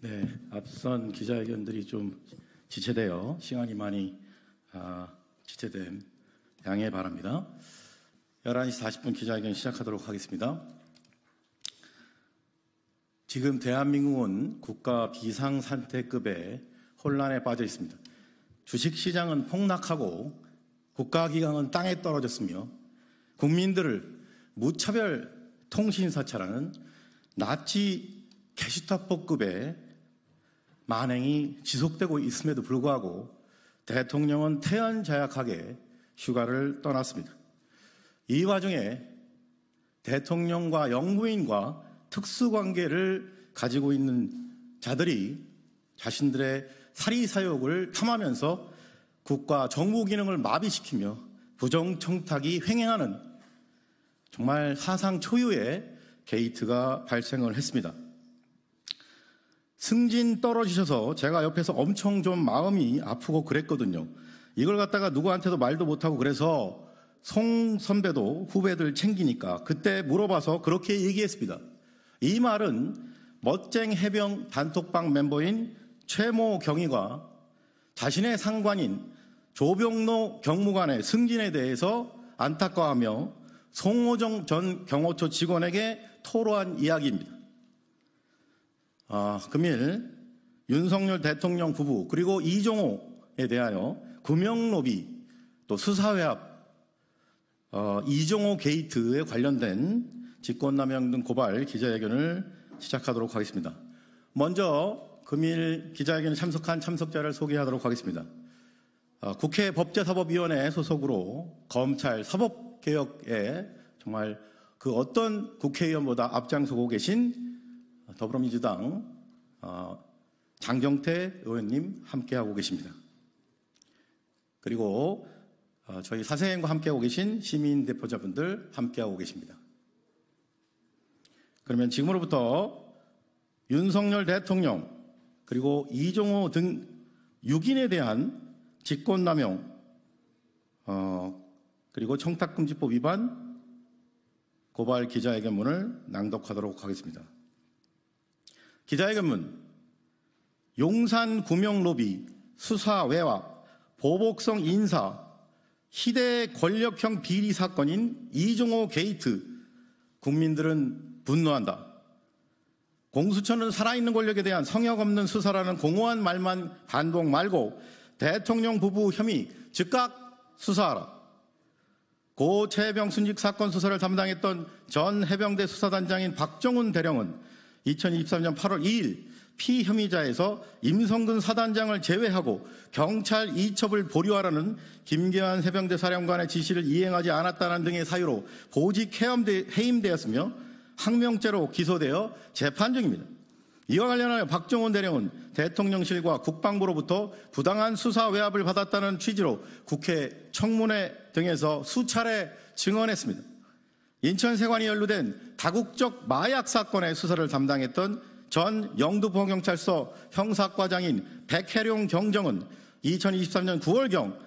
네, 앞선 기자회견들이 좀 지체되어 시간이 많이 지체된 양해 바랍니다. 11시 40분 기자회견 시작하도록 하겠습니다. 지금 대한민국은 국가 비상상태급의 혼란에 빠져 있습니다. 주식시장은 폭락하고 국가기강은 땅에 떨어졌으며 국민들을 무차별 통신사찰하는 나치 게슈타포급의 만행이 지속되고 있음에도 불구하고 대통령은 태연자약하게 휴가를 떠났습니다. 이 와중에 대통령과 영부인과 특수관계를 가지고 있는 자들이 자신들의 사리사욕을 탐하면서 국가 정부 기능을 마비시키며 부정청탁이 횡행하는 정말 사상 초유의 게이트가 발생을 했습니다. 승진 떨어지셔서 제가 옆에서 엄청 좀 마음이 아프고 그랬거든요. 이걸 갖다가 누구한테도 말도 못하고 그래서 송 선배도 후배들 챙기니까 그때 물어봐서 그렇게 얘기했습니다. 이 말은 멋쟁 해병 단톡방 멤버인 최모 경위가 자신의 상관인 조병로 경무관의 승진에 대해서 안타까워하며 송호정 전 경호처 직원에게 토로한 이야기입니다. 금일 윤석열 대통령 부부 그리고 이종호에 대하여 금융로비 또 수사회합 이종호 게이트에 관련된 직권남용 등 고발 기자회견을 시작하도록 하겠습니다. 먼저 금일 기자회견에 참석한 참석자를 소개하도록 하겠습니다. 국회 법제사법위원회 소속으로 검찰 사법개혁에 정말 그 어떤 국회의원보다 앞장서고 계신 더불어민주당 장경태 의원님 함께하고 계십니다. 그리고 저희 사생과 함께하고 계신 시민 대표자분들 함께하고 계십니다. 그러면 지금으로부터 윤석열 대통령 그리고 이종호 등 6인에 대한 직권남용 그리고 청탁금지법 위반 고발 기자회견문을 낭독하도록 하겠습니다. 기자회견문 용산 구명로비 수사 외화 보복성 인사 희대 권력형 비리 사건인 이종호 게이트 국민들은 분노한다. 공수처는 살아있는 권력에 대한 성역 없는 수사라는 공허한 말만 반복 말고 대통령 부부 혐의 즉각 수사하라. 고 최해병 순직 사건 수사를 담당했던 전 해병대 수사단장인 박정훈 대령은 2023년 8월 2일 피혐의자에서 임성근 사단장을 제외하고 경찰 이첩을 보류하라는 김계환 해병대 사령관의 지시를 이행하지 않았다는 등의 사유로 보직 해임되었으며 항명죄로 기소되어 재판 중입니다. 이와 관련하여 박정훈 대령은 대통령실과 국방부로부터 부당한 수사 외압을 받았다는 취지로 국회 청문회 등에서 수차례 증언했습니다. 인천 세관이 연루된 다국적 마약 사건의 수사를 담당했던 전 영등포경찰서 형사과장인 백혜룡 경정은 2023년 9월경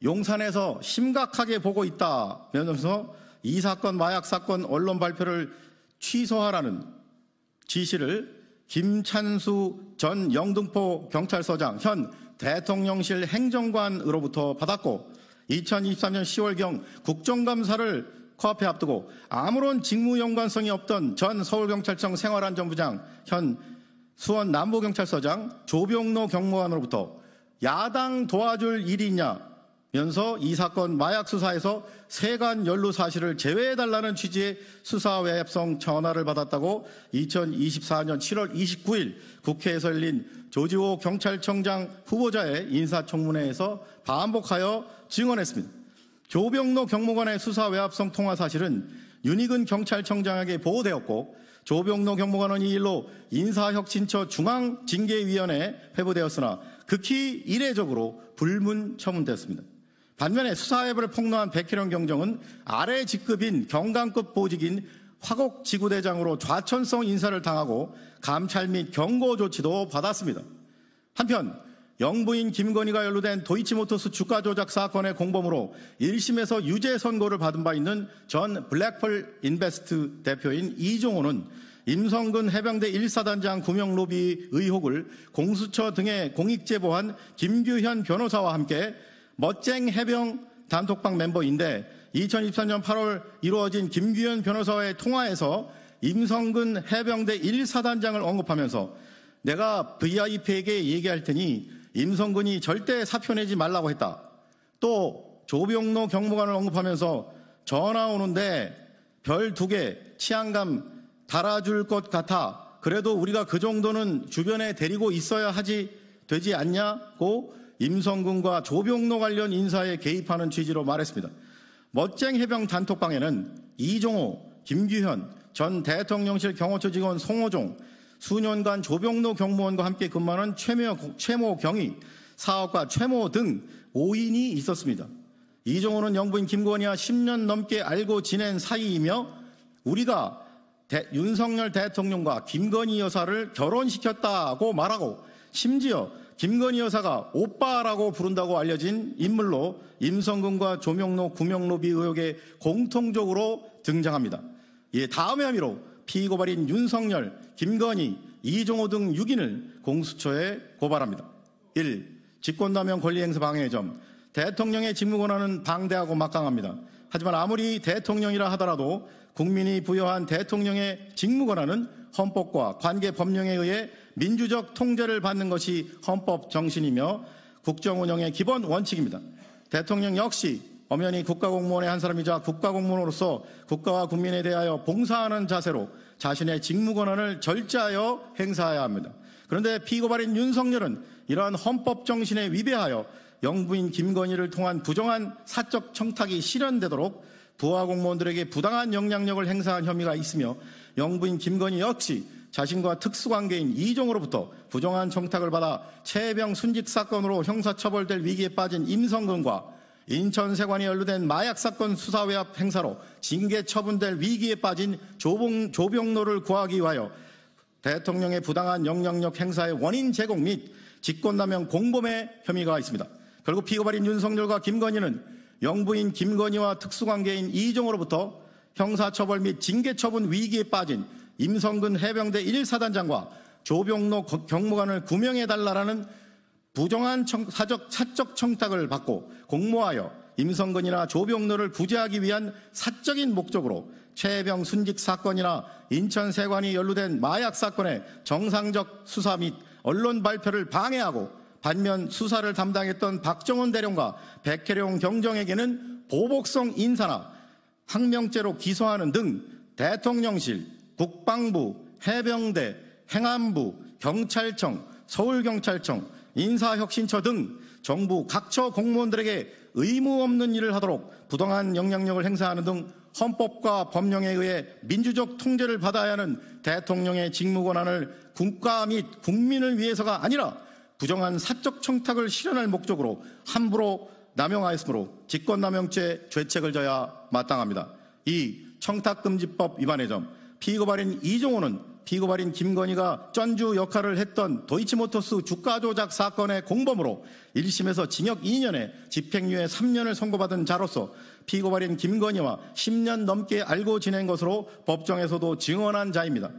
용산에서 심각하게 보고 있다면서 이 사건 마약 사건 언론 발표를 취소하라는 지시를 김찬수 전 영등포경찰서장 현 대통령실 행정관으로부터 받았고 2023년 10월경 국정감사를 코앞에 앞두고 아무런 직무 연관성이 없던 전 서울경찰청 생활안전부장 현 수원 남부경찰서장 조병로 경무관으로부터 야당 도와줄 일이 있냐면서 이 사건 마약 수사에서 세관 연루 사실을 제외해달라는 취지의 수사외압성 전화를 받았다고 2024년 7월 29일 국회에서 열린 조지호 경찰청장 후보자의 인사청문회에서 반복하여 증언했습니다. 조병로 경무관의 수사 외압성 통화 사실은 윤희근 경찰청장에게 보고되었고 조병로 경무관은 이 일로 인사혁신처 중앙징계위원회에 회부되었으나 극히 이례적으로 불문처문되었습니다. 반면에 수사외압을 폭로한 백혜령 경정은 아래 직급인 경감급 보직인 화곡지구대장으로 좌천성 인사를 당하고 감찰 및 경고 조치도 받았습니다. 한편 영부인 김건희가 연루된 도이치모터스 주가 조작 사건의 공범으로 1심에서 유죄 선고를 받은 바 있는 전 블랙펄 인베스트 대표인 이종호는 임성근 해병대 1사단장 구명 로비 의혹을 공수처 등에 공익 제보한 김규현 변호사와 함께 멋쟁 해병 단톡방 멤버인데 2023년 8월 이루어진 김규현 변호사와의 통화에서 임성근 해병대 1사단장을 언급하면서 내가 VIP에게 얘기할 테니 임성근이 절대 사표 내지 말라고 했다. 또 조병로 경무관을 언급하면서 전화 오는데 별 2개 치안감 달아줄 것 같아. 그래도 우리가 그 정도는 주변에 데리고 있어야 되지 않냐고 임성근과 조병로 관련 인사에 개입하는 취지로 말했습니다. 멋쟁 해병 단톡방에는 이종호, 김규현, 전 대통령실 경호처 직원 송호종, 수년간 조병로 경무원과 함께 근무하는 최모 경위, 사업가 최모 등 5인이 있었습니다. 이종호는 영부인 김건희와 10년 넘게 알고 지낸 사이이며 우리가 윤석열 대통령과 김건희 여사를 결혼시켰다고 말하고 심지어 김건희 여사가 오빠라고 부른다고 알려진 인물로 임성근과 조명로 구명로비 의혹에 공통적으로 등장합니다. 다음의 혐의로 피고발인 윤석열, 김건희, 이종호 등 6인을 공수처에 고발합니다. 1. 직권남용 권리행사 방해의 점. 대통령의 직무권한은 방대하고 막강합니다. 하지만 아무리 대통령이라 하더라도 국민이 부여한 대통령의 직무권한은 헌법과 관계 법령에 의해 민주적 통제를 받는 것이 헌법 정신이며 국정운영의 기본 원칙입니다. 대통령 역시 엄연히 국가공무원의 한 사람이자 국가공무원으로서 국가와 국민에 대하여 봉사하는 자세로 자신의 직무권한을 절제하여 행사해야 합니다. 그런데 피고발인 윤석열은 이러한 헌법 정신에 위배하여 영부인 김건희를 통한 부정한 사적 청탁이 실현되도록 부하 공무원들에게 부당한 영향력을 행사한 혐의가 있으며 영부인 김건희 역시 자신과 특수관계인 이종호로부터 부정한 청탁을 받아 최혜병 순직 사건으로 형사처벌될 위기에 빠진 임성근과 인천세관이 연루된 마약사건 수사외압 행사로 징계 처분될 위기에 빠진 조병로를 구하기 위하여 대통령의 부당한 영향력 행사의 원인 제공 및 직권남용 공범의 혐의가 있습니다. 결국 피고발인 윤석열과 김건희는 영부인 김건희와 특수관계인 이종호로부터 형사처벌 및 징계처분 위기에 빠진 임성근 해병대 1사단장과 조병로 경무관을 구명해달라는 부정한 사적 청탁을 받고 공모하여 임성근이나 조병로를 구제하기 위한 사적인 목적으로 최혜병 순직 사건이나 인천세관이 연루된 마약 사건의 정상적 수사 및 언론 발표를 방해하고 반면 수사를 담당했던 박정훈 대령과 백혜룡 경정에게는 보복성 인사나 항명죄로 기소하는 등 대통령실, 국방부, 해병대, 행안부, 경찰청, 서울경찰청, 인사혁신처 등 정부 각처 공무원들에게 의무 없는 일을 하도록 부당한 영향력을 행사하는 등 헌법과 법령에 의해 민주적 통제를 받아야 하는 대통령의 직무권한을 국가 및 국민을 위해서가 아니라 부정한 사적 청탁을 실현할 목적으로 함부로 남용하였으므로 직권남용죄 죄책을 져야 마땅합니다. 2. 청탁금지법 위반의 점. 피고발인 이종호는 피고발인 김건희가 전주 역할을 했던 도이치모터스 주가 조작 사건의 공범으로 1심에서 징역 2년에 집행유예 3년을 선고받은 자로서 피고발인 김건희와 10년 넘게 알고 지낸 것으로 법정에서도 증언한 자입니다.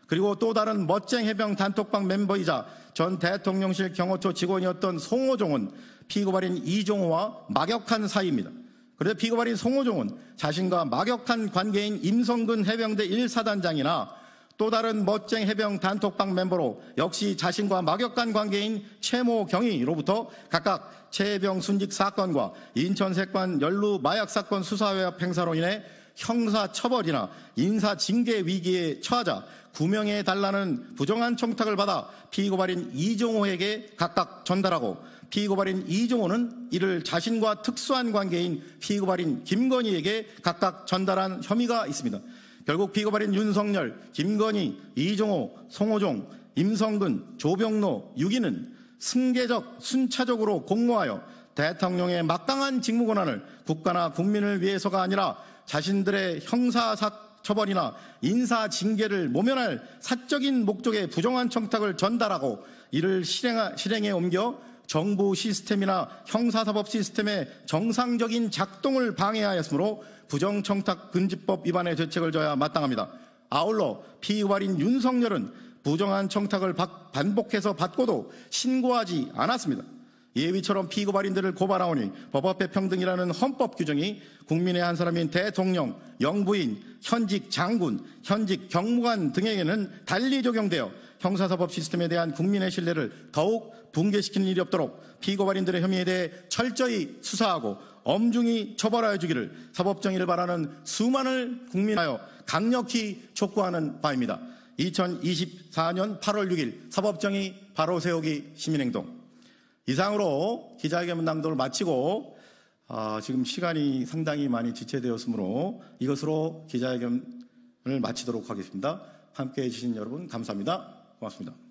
그리고 또 다른 멋쟁 해병 단톡방 멤버이자 전 대통령실 경호처 직원이었던 송호종은 피고발인 이종호와 막역한 사이입니다. 그런데 피고발인 송호종은 자신과 막역한 관계인 임성근 해병대 1사단장이나 또 다른 멋쟁 해병 단톡방 멤버로 역시 자신과 막역한 관계인 최모 경위로부터 각각 최혜병 순직 사건과 인천세관 연루 마약 사건 수사외압 행사로 인해 형사처벌이나 인사징계 위기에 처하자 구명해달라는 부정한 청탁을 받아 피고발인 이종호에게 각각 전달하고 피고발인 이종호는 이를 자신과 특수한 관계인 피고발인 김건희에게 각각 전달한 혐의가 있습니다. 결국 피고발인 윤석열, 김건희, 이종호, 송호종, 임성근, 조병로 6인은 승계적, 순차적으로 공모하여 대통령의 막강한 직무권한을 국가나 국민을 위해서가 아니라 자신들의 형사처벌이나 인사징계를 모면할 사적인 목적의 부정한 청탁을 전달하고 이를 실행에 옮겨 정부 시스템이나 형사사법 시스템의 정상적인 작동을 방해하였으므로 부정청탁금지법 위반의 죄책을 져야 마땅합니다. 아울러 피고발인 윤석열은 부정한 청탁을 반복해서 받고도 신고하지 않았습니다. 예위처럼 피고발인들을 고발하오니 법 앞에 평등이라는 헌법 규정이 국민의 한 사람인 대통령, 영부인, 현직 장군, 현직 경무관 등에게는 달리 적용되어 형사사법 시스템에 대한 국민의 신뢰를 더욱 붕괴시키는 일이 없도록 피고발인들의 혐의에 대해 철저히 수사하고 엄중히 처벌하여 주기를 사법정의를 바라는 수많은 국민하여 강력히 촉구하는 바입니다. 2024년 8월 6일 사법정의 바로 세우기 시민행동. 이상으로 기자회견 낭독을 마치고 지금 시간이 상당히 많이 지체되었으므로 이것으로 기자회견을 마치도록 하겠습니다. 함께해 주신 여러분 감사합니다. 고맙습니다.